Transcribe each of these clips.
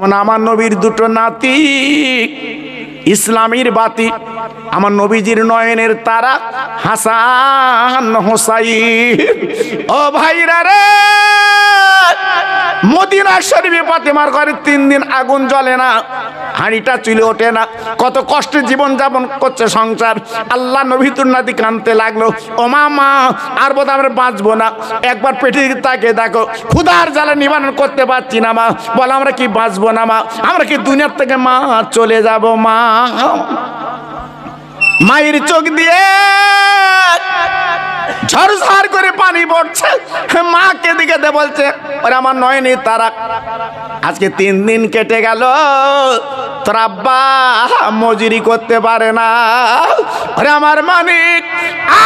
আমার নবীর দুটো নাতি ইসলামের বাতি, আমার নবীজির নয়নের তারা হাসান হোসাইন। ও ভাইরা রে, মদিনা শরীফে ফাতেমার ঘরে 3 দিন আগুন জ্বলে না, হাঁড়িটা চুলে ওঠে না, কত কষ্টে জীবন যাপন করছে সংসার। আল্লাহ নবীর নাতি কাঁদতে লাগলো, ও মা আর বোধ আমরা বাঁচবো না, একবার পেটে তাকে দেখো, ক্ষুধার জ্বালা নিবারণ করতে পারছি না মা, বলে আমরা কি বাঁচবো না মা, আমরা কি দুনিয়ার থেকে মা চলে যাব মা। মায়ের চোখ দিয়ে ঝরঝর করে পানি পড়ছে, মাকে দিকে বলছে, ওরে আমার নয়নি তারা, আজকে 3 দিন কেটে গেল, তোর আব্বা মজুরি করতে পারে না। ওরে আমার মানিক,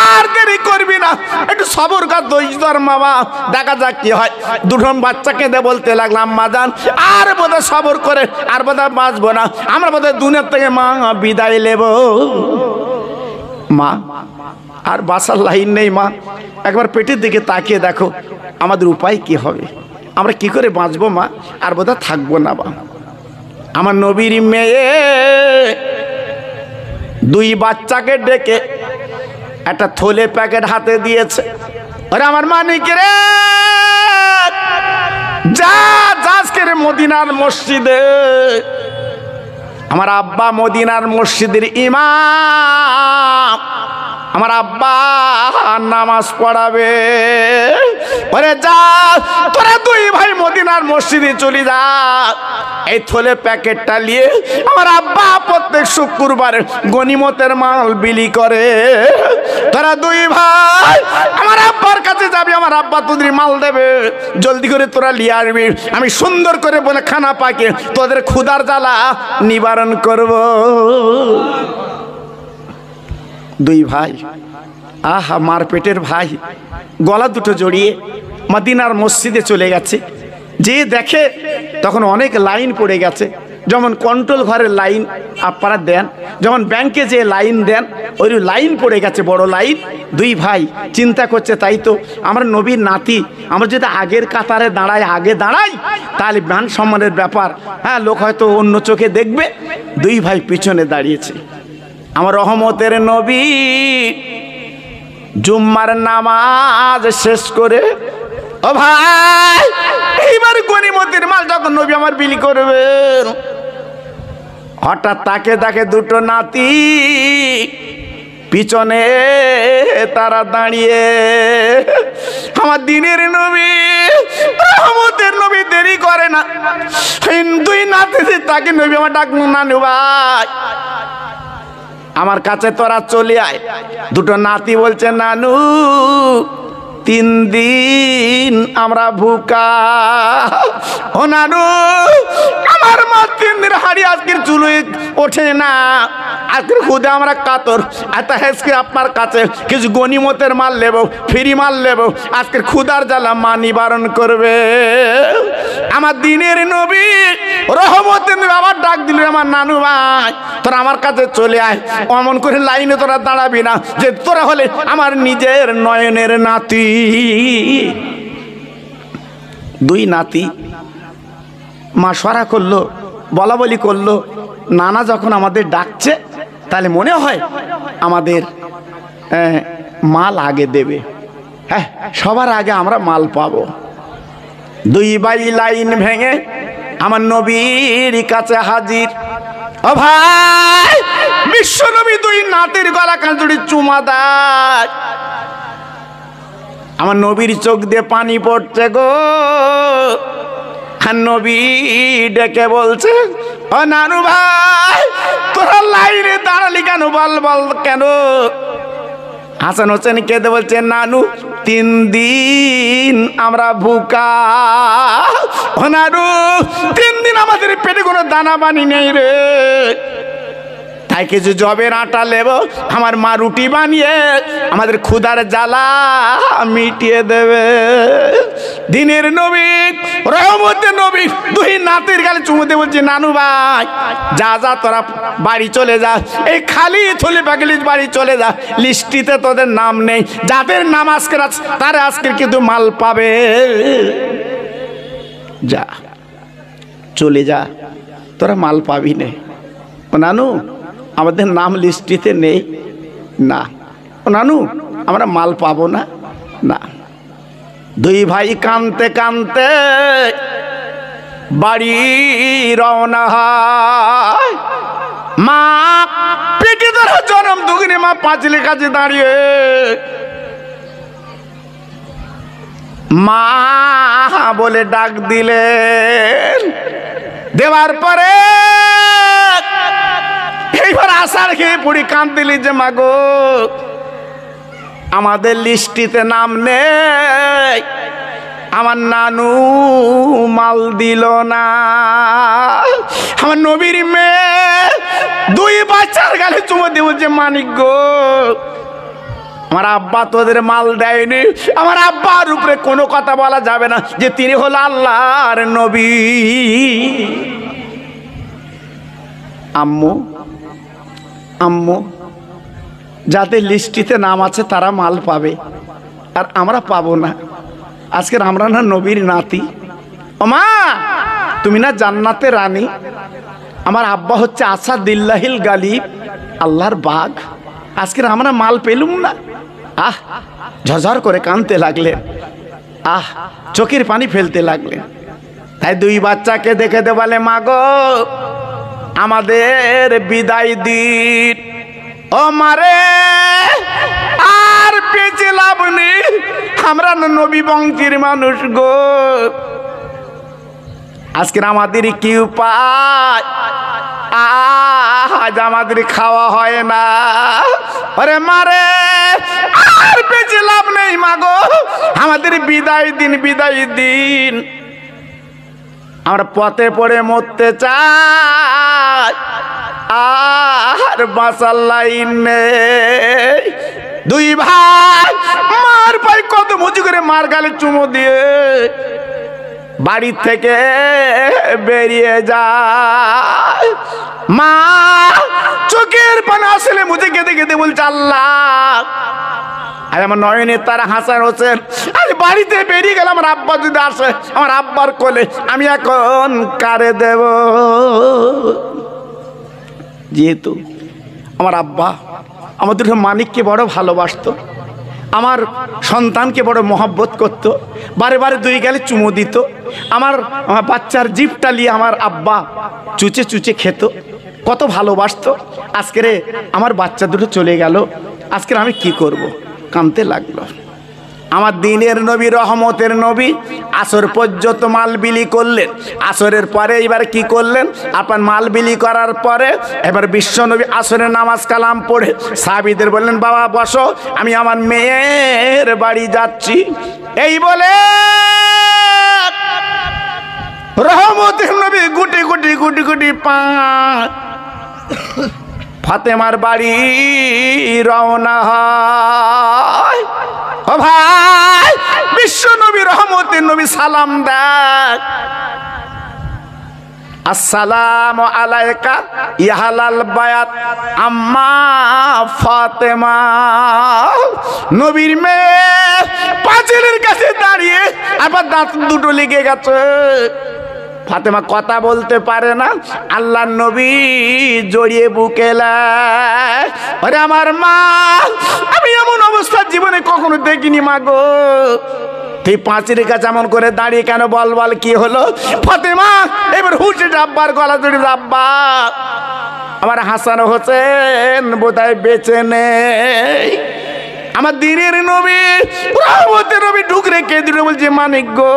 আর দেরি করবি না, একটু সবর কর, ধৈর্য ধর মামা, দেখা যাক কি হয়। দুটো বাচ্চাকে দে বলতে লাগলাম, মা জান আর বোধহয় সবর করে আর বোধহয় বাঁচবো না, আমরা বোধহয় দুনিয়ার থেকে মা বিদায় নেব। মা আর বাসার লাইন নেই মা, একবার পেটের দিকে তাকিয়ে দেখো, আমাদের উপায় কি হবে, আমরা কি করে বাঁচবো মা, আর বোধহয় থাকবো না মা। আমার নবীর মেয়ে 2 বাচ্চাকে ডেকে একটা থলে প্যাকেট হাতে দিয়েছে, আরে আমার মানিক রে, যা আজকে মদিনার মসজিদে, আমার আব্বা মদিনার মসজিদের ইমাম, আমার আব্বা নামাজ পড়াবে, ওরে যা তোরা 2 ভাই মদিনার মসজিদে চলে যা, এই থলে প্যাকেটটা নিয়ে আমার আব্বা প্রত্যেক শুক্রবার গনিমতের মাল বিলি করে, তোরা 2 ভাই আমার আব্বার কাছে যাবি, আমার আব্বা তোদের মাল দেবে, জলদি করে তোরা নিয়ে আসবি, আমি সুন্দর করে বলে খানা পাকে তোদের ক্ষুধার জ্বালা নিবারণ করব। 2 ভাই, আহা মার পেটের ভাই, গলা দুটো জড়িয়ে মদিনার মসজিদে চলে গেছে। যে দেখে তখন অনেক লাইন পড়ে গেছে, যেমন কন্ট্রোল ঘরের লাইন আপনারা দেন, যেমন ব্যাংকে যে লাইন দেন, ওই লাইন পড়ে গেছে, বড় লাইন। 2 ভাই চিন্তা করছে, তাই তো আমরা নবীর নাতি, আমরা যদি আগের কাতারে আগে দাঁড়াই তাহলে মান সম্মানের ব্যাপার, হ্যাঁ লোক হয়তো অন্য চোখে দেখবে। 2 ভাই পিছনে দাঁড়িয়েছে। আমার রহমতের নবী জুম্মার নামাজ শেষ করে, ও ভাই এইবার গনিমতের মাল যখন নবী আমার বিলি করবেন, হঠাৎ তাকে 2 নাতি পিছনে তারা দাঁড়িয়ে, আমার দিনের নবী রহমতের নবী দেরি করে না, 2 নাতি তাকে নবী আমার ডাক, নানু ভাই আমার কাছে তোরা চলে আয়। 2 নাতি বলছে, নানু 3 দিন আমরা ভুকা, ও নানু আমার মা 3 দিন হাড়ি আজকের চুলে ওঠে না, আজকের খুদে আমরা কাতর, আজকে আপনার কাছে কিছু গনিমতের মাল নেব, ফ্রি মাল নেব, আজকের ক্ষুধার জ্বালা মা নিবারণ করবে। আমার দিনের নবী রহমতের নবী আবার ডাক দিল, আমার নানু ভাই তোরা আমার কাছে চলে আয়, অমন করে লাইনে তোরা দাঁড়াবি না, যে তোরা হলে আমার নিজের নয়নের নাতি। 2 নাতি মা সরা করলো, বলা বলি করলো, নানা যখন আমাদের ডাকছে তাহলে মনে হয় আমাদের মাল আগে দেবে, হ্যাঁ সবার আগে আমরা মাল পাবো। 2 ভাই লাইন ভেঙে আমার নবীর কাছে হাজির। ও ভাই বিশ্ব নবী 2 নাতির গলা কাঁচুড়ি চুমা দেয়, আমার নবীর চোখ দিয়ে পানি পড়ছে গো। আর নবী ডেকে বলছে, ও নানু ভাই তোরা লাইনে দাঁড়ালি কেন, বল কেন। হাসান হোসেন কেঁদে বলছে, নানু 3 দিন আমরা ভুকা, ও নানু 3 দিন আমাদের পেটে কোনো দানা পানি নেই রে, তাই কিছু জবের আটা নেব, আমার মা রুটি বানিয়ে আমাদের ক্ষুধার জ্বালা মিটিয়ে দেবে। দিনের নবী রহমতের নবী 2 নাতির গালে চুমুতে বলছে, নানু ভাই যা তোরা বাড়ি চলে যা, এই খালি থলি প্যাকেট বাড়ি চলে যা, লিস্টিতে তোদের নাম নেই, যাদের নাম আজকের আছে তারা আজকের কিন্তু মাল পাবে, যা চলে যা। তোরা মাল পাবি নে। ও নানু আমাদের নাম লিস্টিতে নেই না। ও নানু আমরা মাল পাবো না। না, দুই ভাই কানতে কানতে বাড়ি রওনা হয়। মা পেটে ধরা জনম দুগুনি, মা পাঁচিলের কাছে দাঁড়িয়ে মা বলে ডাক দিলেন। দেওয়ার পরে এইবার আশার খেয়ে পড়ি কাঁদতেলি যে মা গো আমাদের লিস্টিতে নাম নেই, আমার নানু মাল দিল না। আমার নবীর মেয়ে দুই বাচ্চার গালে চুমো দিয়ে বলছে মানিক গো আমার আব্বা তোদের মাল দেয়নি। আমার আব্বার উপরে কোনো কথা বলা যাবে না যে তিনি হলো আল্লাহর নবী। আম্মু আম্মু যাদের লিস্টিতে নাম আছে তারা মাল পাবে আর আমরা পাবো না। আজকের আমরা না নবীর নাতি। ও মা তুমি না জান্নাতে রানী, আমার আব্বা হচ্ছে আসাদিল্লাহিল গালিব, আল্লাহর বাগ। আজকের আমরা মাল পেলুম না। আহ ঝরঝর করে কাঁদতে লাগলেন, আহ চোখের পানি ফেলতে লাগলেন। তাই দুই বাচ্চাকে দেখে দে বলে মা গো আমাদের বিদায় দিন। ও মারে আর পেঁচে লাভ নেই, আমরা নবী বংশের মানুষ গো। আজকের আমাদের কি উপায়, আজ আমাদের খাওয়া হয় না। আরে মারে আর বেঁচে লাভ নেই মা গো, আমাদের বিদায় দিন বিদায় দিন। আমরা পথে পড়ে মরতে চাই আর বাঁচার লাইন নেই। দুই ভাই মার পাই কত মুচি করে মার গালে চুমো দিয়ে বাড়ি থেকে বেরিয়ে যায়। মা চোখের পানি আসলে মুঝে কেঁদে কেঁদে বলছে আল্লাহ আজ আমার নয়নের তারা হাসান হোসেন আজ বাড়িতে বেরিয়ে গেল। আমার আব্বা যদি আসে আমার আব্বার কোলে আমি এখন কারে দেব। যেহেতু আমার আব্বা আমাদের মানিককে বড় ভালোবাসতো, আমার সন্তানকে বড় মহব্বত করত, বারে বারে দুই গালে চুমো দিত। আমার বাচ্চার জিভটা নিয়ে আমার আব্বা চুচে চুচে খেত, কত ভালোবাসতো। আজকের আমার বাচ্চা দুটো চলে গেল, আজকের আমি কি করব? কাঁদতে লাগলো। আমার দিনের নবী রহমতের নবী আসর পর্যন্ত মাল বিলি করলেন। আসরের পরে এবার কি করলেন? আপনার মাল বিলি করার পরে এবার বিশ্ব নবী আসরের নামাজ কালাম পড়ে সাহাবীদের বললেন বাবা বসো, আমি আমার মেয়ের বাড়ি যাচ্ছি। এই বলে রহমতের নবী গুটি গুটি গুটি গুটি পা ফাতেমার বাড়ি রওনা হয়। ও ভাই বিশ্ব নবী রহমতের নবী সালাম দেয়, আসসালামু আলাইকা ইয়াহালাল বায়াত আম্মা ফাতেমা। নবীর মেয়ে পাঁচিলের কাছে দাঁড়িয়ে আবার দাঁত দুটো লেগে গেছে। ফাতেমা কথা বলতে পারে না, আল্লাহর নবী জড়িয়ে বুকে নেয়। আরে আমার মা, আমি এমন অবস্থা জীবনে কখনো দেখিনি মা গো। তুই পাঁচির কাছে এমন করে দাঁড়িয়ে কেন? বল বল কি হলো? ফাতেমা এবার হুটে আব্বার গলা ধরে আব্বা আমার হাসান হোসেন বোধহয় বেঁচে নেই। আমার দিনের নবী রহমতের নবী ঢুকরে কে দিল বলছে মানিক গো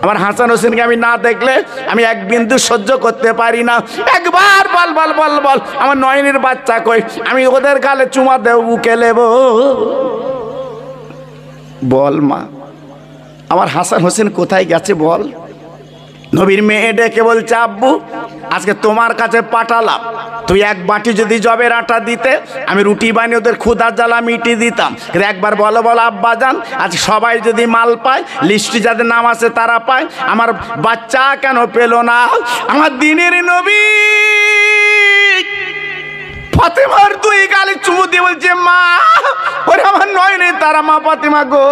আমার হাসান হোসেনকে আমি না দেখলে আমি এক বিন্দু সহ্য করতে পারি না। একবার বল বল বল বল আমার নয়নের বাচ্চা কই, আমি ওদের গালে চুমা দেব বুকে নেব। বল মা আমার হাসান হোসেন কোথায় গেছে বল। নবীর মেয়ে ডেকে বলছে আব্বু আজকে তোমার কাছে পাঠালাম, তুই এক বাটি যদি জবের আটা দিতে আমি রুটি বানিয়ে ওদের ক্ষুধার জ্বালা মিটিয়ে দিতাম। একবার বলো বলো আব্বা যান আজ সবাই যদি মাল পায়, লিস্টে যাদের নাম আছে তারা পায়, আমার বাচ্চা কেন পেল না? আমার দিনের নবী ফাতেমার দুই গালে চুমু দিয়ে বলছে মা ওরে আমার নয় নেই তারা মা ফাতেমা গো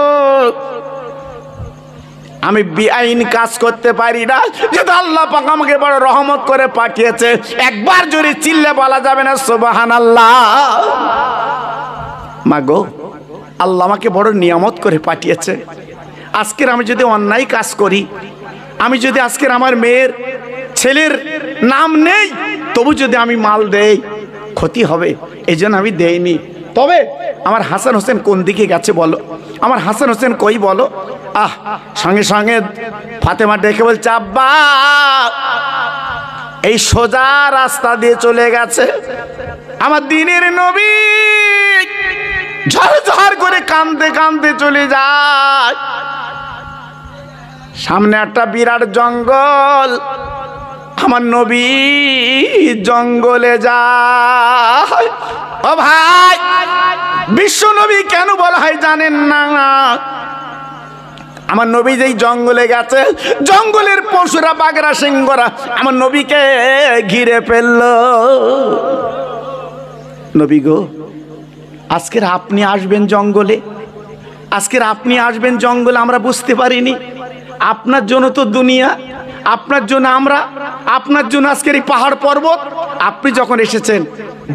আমি বেআইন কাজ করতে পারি না, যেহেতু আল্লাহ পাক আমাকে বড় রহমত করে পাঠিয়েছে। একবার জোরে চিল্লে বলা যাবে না সুবহানাল্লাহ? মাগো, আল্লাহ আমাকে বড় নিয়ামত করে পাঠিয়েছে। আজকের আমি যদি অন্যায় কাজ করি, আমি যদি আজকের আমার মেয়ের ছেলের নাম নেই, তবু যদি আমি মাল দেই ক্ষতি হবে, এই জন্য আমি দেইনি। তবে আমার হাসান হোসেন কোন দিকে গেছে বলো? আমার হাসান হোসেন কই বলো? সঙ্গে সঙ্গে ফাতেমা ডেকে বলছে, আব্বা এই সোজা রাস্তা দিয়ে চলে গেছে। আমার দিনের নবী ঝরঝর করে কাঁদতে কাঁদতে চলে যায়। সামনে একটা বিরাট জঙ্গল, আমার নবী জঙ্গলে যায়। ও ভাই, বিশ্ব নবী কেন বলা হয় জানেন না? আমার নবী যেই জঙ্গলে গেছে, জঙ্গলের পশুরা, বাঘেরা, সিংহরা আমার নবীকে ঘিরে ফেলল। নবী গো, আজকের আপনি আসবেন জঙ্গলে, আজকের আপনি আসবেন জঙ্গলে, আমরা বুঝতে পারিনি। আপনার জন্য তো দুনিয়া, আপনার জন্য আমরা, আপনার জন্য আজকের এই পাহাড় পর্বত। আপনি যখন এসেছেন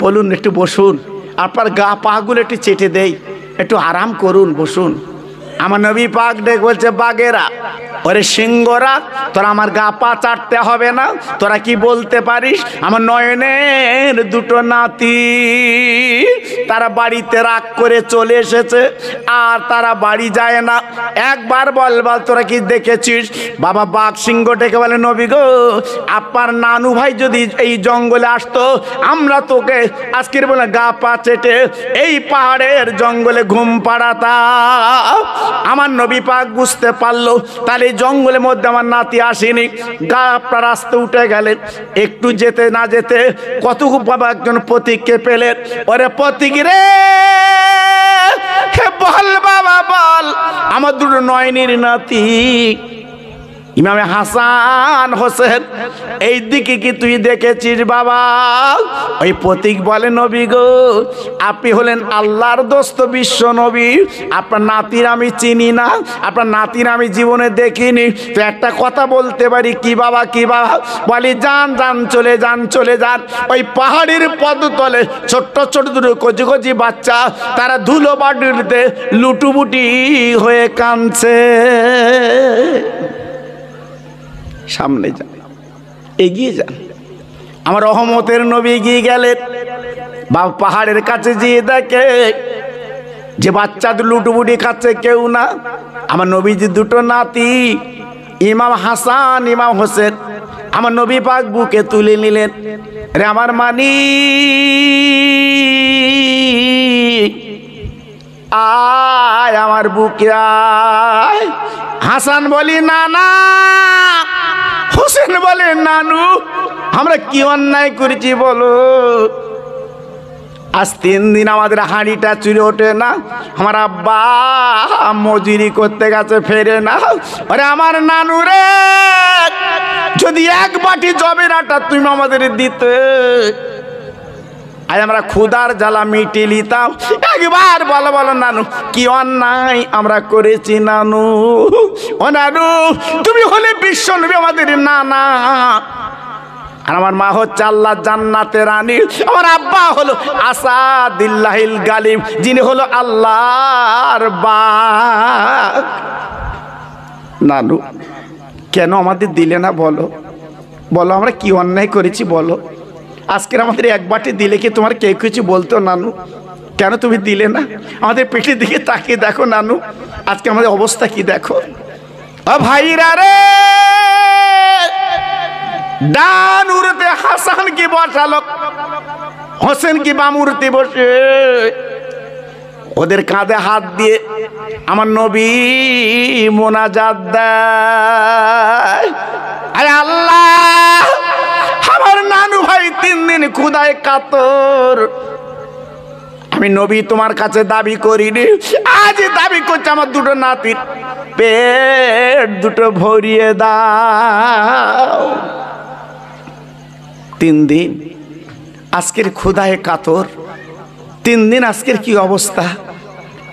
বলুন একটু বসুন, আপনার গা পাগুলো একটু চেটে দেই, একটু আরাম করুন, বসুন। আমার নবী পাক ডেকে বলছে, বাঘেরা, ওরে সিংহরা, তোরা আমার গা পা চাটতে হবে না। তোরা কি বলতে পারিস? আমার নয়নের দুটো নাতি, তারা বাড়িতে রাগ করে চলে এসেছে, আর তারা বাড়ি যায় না। একবার বল তোরা কি দেখেছিস? বাবা বাঘ সিংহ ডেকে বলে, নবী গো, আপনার নানু ভাই যদি এই জঙ্গলে আসতো, আমরা তোকে আজকের বলে গা পা চেটে এই পাহাড়ের জঙ্গলে ঘুম পাড়াতাম। আমার নবী পাক বুঝতে পারলো তাহলে জঙ্গলের মধ্যে আমার নাতি আসেনি। গা আপনার রাস্তা উঠে গেলেন, একটু যেতে না যেতে কতটুকু বাবা একজন প্রতীককে পেলেন। ওরে প্রতীক রে, বল বাবা বল, আমার দুটো নয়নের নাতি ইমামে হাসান হোসেন এই দিকে কি তুই দেখেছিস বাবা? ওই প্রতীক বলে, নবী গো, আপনি হলেন আল্লাহর দোস্ত বিশ্ব নবী, আপনার নাতির আমি চিনি না, আপনার নাতির আমি জীবনে দেখিনি। তো একটা কথা বলতে পারি। কি বাবা? কি বাবা? বলি, যান যান, চলে যান, চলে যান। ওই পাহাড়ের পদতলে ছোট্ট ছোট দুটো কচি কচি বাচ্চা, তারা ধুলো বাড়িতে লুটুবুটি হয়ে কাঁদছে। সামনে যান, এগিয়ে যান। আমার রহমতের নবী এগিয়ে গেলেন, বাবা পাহাড়ের কাছে গিয়ে দেখে যে বাচ্চাদের লুটুবুটি খাচ্ছে কেউ না। আমার নবীজি দুটো নাতি, ইমাম হাসান, ইমাম হোসেন, আমার নবী পাক বুকে তুলে নিলেন। রে আমার মানি, আয় আমার বুকে আয়। হাসান বলি, না না। হোসেন বলে, নানু, আমরা কি অন্যায় করেছি বলো? আজ 3 দিন আমাদের হাঁড়িটা চুলে ওঠে না, আমার আব্বা মজুরি করতে গেছে, ফেরে না। আরে আমার নানু রে, যদি এক বাটি জবের আটা তুমি আমাদের দিতে, আজ আমরা ক্ষুধার জ্বালা মিটিয়ে নিতাম। একবার বলো বলো নানু, কি অন্যায় আমরা করেছি নানু? ও নানু, তুমি হলে বিশ্ব নবী, আমাদের নানা, আর আমার মা হচ্ছে আল্লাহ জান্নাতের রানী। আমার আব্বা হলো আসাদিল্লাহিল গালিব, যিনি হলো আল্লাহর বাগ। নানু, কেন আমাদের দিলে না বলো? বলো আমরা কি অন্যায় করেছি বলো? আজকের আমাদের এক বাটি দিলে কি তোমার কে কিছু বলতো নানু? কেন তুমি দিলে না? আমাদের পেটের দিকে তাকিয়ে দেখো নানু, আজকে আমাদের অবস্থা কি দেখো। ও ভাইরা রে, ডান উড়তে হাসান কি বসালো, হোসেন কি বাম উড়তে বসে ওদের কাঁধে হাত দিয়ে আমার নবী মোনাজাত দেয়। আরে আল্লাহ, আমার নানু ভাই 3 দিন ক্ষুধায় কাতর, আমি নবী তোমার কাছে দাবি করিনি, আজ দাবি করছে আমার দুটো নাতির পেট দুটো ভরিয়ে দাও। 3 দিন আজকের ক্ষুধায় কাতর, 3 দিন আজকের কি অবস্থা?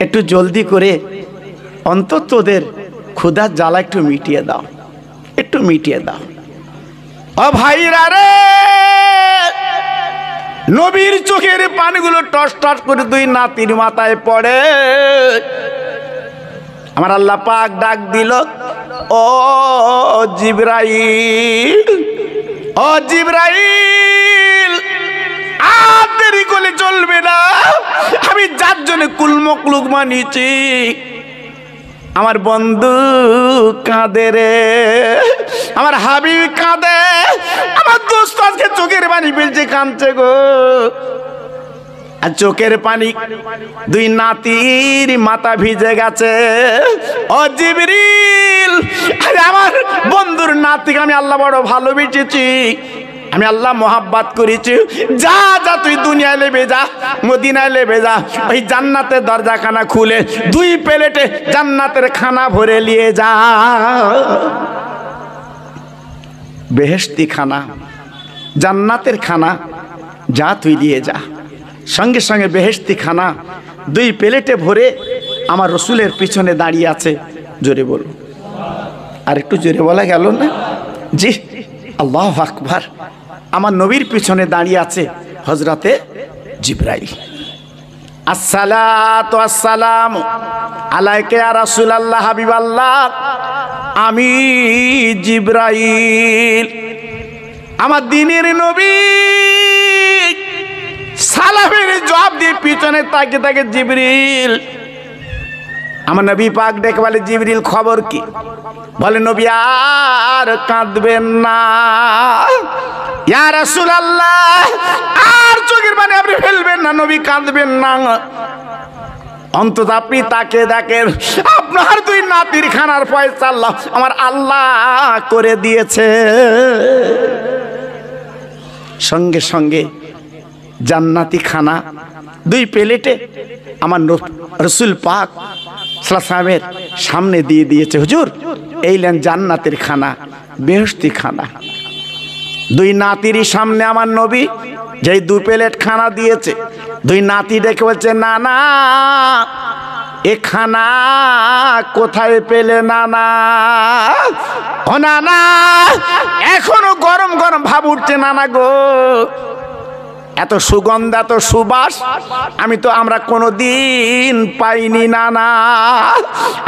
একটু জলদি করে অন্তত ওদের ক্ষুধার জ্বালা একটু মিটিয়ে দাও, একটু মিটিয়ে দাও। ও ভাইরা রে, নবীর চোখের পানিগুলো টস টস করে দুই নাতির মাথায় পড়ে। আমার আল্লাহ পাক ডাক দিল, ও জিবরাইল, ও জিবরাইল, আর দেরি করলে চলবে না। আমি যার জন্য কুলমকলুক মানিয়েছি, আমার বন্ধু কাঁদে রে, আমার হাবিব কাঁদে, আমার দোস্ত আজকে চোখের পানি ফেলছে, কাঁদছে গো। আর চোখের পানি দুই নাতির মাথা ভিজে গেছে। ও জিবরিল, আরে আমার বন্ধুর নাতিকে আমি আল্লাহ বড় ভালোবেসেছি, আমি আল্লাহ মোহাব্বত করেছি। যা যা তুই দুনিয়ায় লেবে যা, মদিনায় লেবে যা, ওই জান্নাতের দরজাখানা খুলে দুই প্লেটে জান্নাতের খানা ভরে নিয়ে যা। বেহেশতি খানা, জান্নাতের খানা, যা তুই নিয়ে যা। সঙ্গে সঙ্গে বেহেশতি খানা দুই প্লেটে ভরে আমার রসুলের পিছনে দাঁড়িয়ে আছে। জোরে বলো, আর একটু জোরে বলা গেল না? জি, আল্লাহু আকবার। আমার নবীর পিছনে দাঁড়িয়ে আছে হযরতে জিবরাইল। আসসালাতু আসসালামু আলাইকা ইয়া রাসূলুল্লাহ, হাবিবাল্লাহ, আমি জিবরাইল, আমার দ্বীনের নবী। সালামের জবাব দিয়ে পিছনে তাকে তাকে জিবরিল, আমার নবী পাক ডেকে বলে, জিবরিল খবর কি? বলে, নবী আর কাঁদবেন না ইয়া রাসূলুল্লাহ, আর চোখের পানি আপনি ফেলবেন না, নবী কাঁদবেন না। অন্তত আপনি তাকে দেখেন, আপনার দুই নাতির খানার ফয়সালা আমার আল্লাহ করে দিয়েছে। সঙ্গে সঙ্গে জান্নাতি খানা দুই প্লেটে আমার রসুল পাক সাল্লাল্লাহু আলাইহি ওয়াসাল্লামের সামনে দিয়ে দিয়েছে। হুজুর, এই লেন জান্নাতের খানা, বেহেশতি খানা। দুই নাতিরই সামনে আমার নবী যেই দুই প্লেট খানা দিয়েছে, দুই নাতি ডেকে বলছে, না না, এ খানা কোথায় পেলে নানা? ও নানা, এখনো গরম গরম ভাব উঠছে নানা গো, এত সুগন্ধ, এত সুবাস আমরা কোনোদিন পাইনি নানা।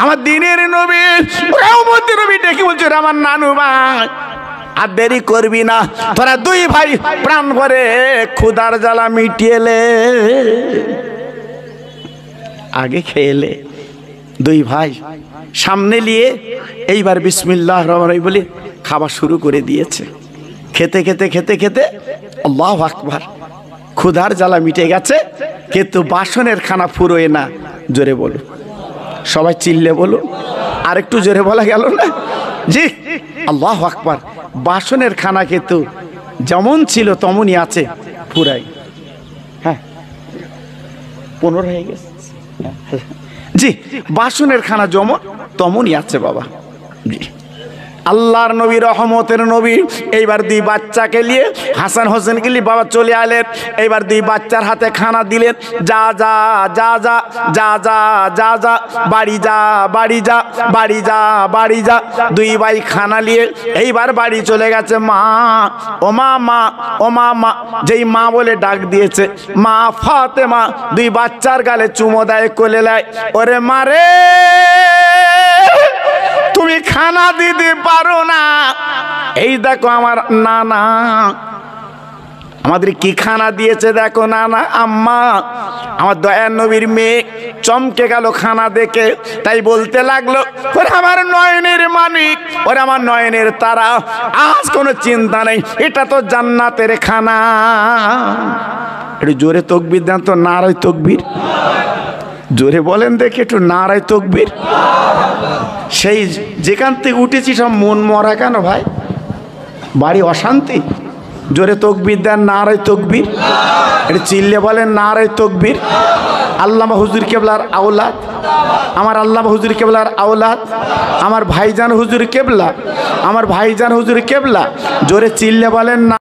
আমার দ্বীনের নবী, রহমতের নবী ডেকে বলছে, আমার নানু ভাই, আর দেরি করবি না, তোরা দুই ভাই প্রাণ ভরে ক্ষুধার জ্বালা মিটিয়েলে, আগে খেয়েলে। দুই ভাই সামনে নিয়ে এইবার বিসমিল্লাহ রহমান রহিম বলে খাওয়া শুরু করে দিয়েছে। খেতে খেতে খেতে খেতে আল্লাহু আকবার, ক্ষুধার জ্বালা মিটে গেছে, কিন্তু বাসনের খানা ফুরোয় না। জোরে বলো, সবাই চিল্লে বলো, আর একটু জোরে বলা গেল না? জি, আল্লাহু আকবার। বাসনের খানা কিন্তু যেমন ছিল তেমনই আছে, ফুরাই। হ্যাঁ, 15 হয়ে গেছে। জি, বাসনের খানা যেমন তেমনই আছে বাবা। জি, আল্লাহর নবী, রহমতের নবী, এইবার দুই বাচ্চাকে নিয়ে, হাসান হোসেনকে নিয়ে বাবা চলে আলেন। এইবার দুই বাচ্চার হাতে খানা দিলেন, যা যা যা যা যা যা যা যা, বাড়ি যা বাড়ি যা বাড়ি যা বাড়ি যা। দুই ভাই খানা নিয়ে এইবার বাড়ি চলে গেছে। মা, ও মা, মা, ও মা, মা, যেই মা বলে ডাক দিয়েছে, মা ফাতেমা দুই বাচ্চার গালে চুমো দেয়, কোলে নেয়। ওরে মারে, তুমি খানা দিতে পারো না, এই দেখো আমার নানা আমাদের কি খানা দিয়েছে, দেখো নানা। আম্মা, আমার দয়ার নবীর মেয়ে চমকে গেল খানা দেখে, তাই বলতে লাগলো, ওরে আমার নয়নের মানিক, ওরে আমার নয়নের তারা, আজ কোনো চিন্তা নেই, এটা তো জান্নাতের খানা। একটু জোরে তাকবীর দেন তো, নারায়ে তাকবীর। জোরে বলেন দেখি একটু, নারায়ে তাকবীর। সেই যেখান থেকে উঠেছি সব মন মরা কেন ভাই, বাড়ি অশান্তি? জোরে তাকবীর দেন, নারায়ে তাকবীর। এটা চিল্লে বলেন, নারায়ে তাকবীর। আল্লামা হুজুর কেবলার আওলাদ, আমার আল্লামা হুজুর কেবলার আওলাদ, আমার ভাইজান হুজুর কেবলা, আমার ভাইজান হুজুর কেবলা। জোরে চিল্লে বলেন না।